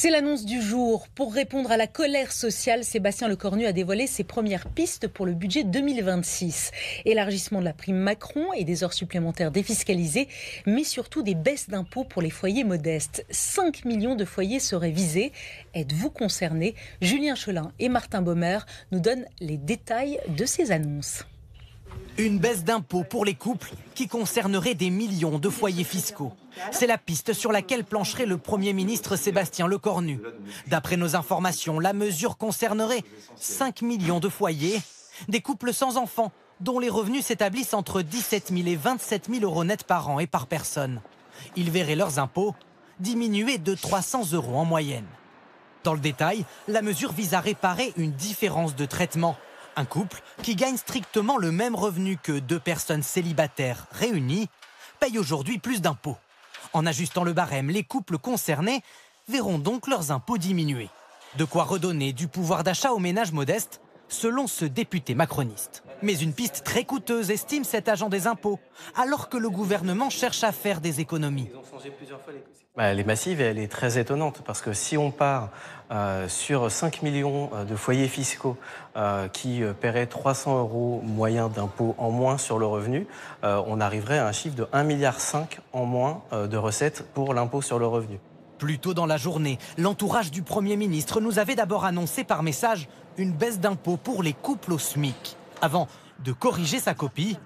C'est l'annonce du jour. Pour répondre à la colère sociale, Sébastien Lecornu a dévoilé ses premières pistes pour le budget 2026. Élargissement de la prime Macron et des heures supplémentaires défiscalisées, mais surtout des baisses d'impôts pour les foyers modestes. 5 millions de foyers seraient visés. Êtes-vous concernés? Julien Cholin et Martin Baumer nous donnent les détails de ces annonces. Une baisse d'impôts pour les couples qui concernerait des millions de foyers fiscaux. C'est la piste sur laquelle plancherait le Premier ministre Sébastien Lecornu. D'après nos informations, la mesure concernerait 5 millions de foyers, des couples sans enfants, dont les revenus s'établissent entre 17 000 et 27 000 euros net par an et par personne. Ils verraient leurs impôts diminuer de 300 euros en moyenne. Dans le détail, la mesure vise à réparer une différence de traitement. Un couple qui gagne strictement le même revenu que deux personnes célibataires réunies paye aujourd'hui plus d'impôts. En ajustant le barème, les couples concernés verront donc leurs impôts diminuer. De quoi redonner du pouvoir d'achat aux ménages modestes, selon ce député macroniste. Mais une piste très coûteuse, estime cet agent des impôts, alors que le gouvernement cherche à faire des économies. Elle est massive et elle est très étonnante parce que si on part sur 5 millions de foyers fiscaux qui paieraient 300 euros moyens d'impôts en moins sur le revenu, on arriverait à un chiffre de 1,5 milliard en moins de recettes pour l'impôt sur le revenu. Plus tôt dans la journée, l'entourage du Premier ministre nous avait d'abord annoncé par message une baisse d'impôts pour les couples au SMIC, avant de corriger sa copie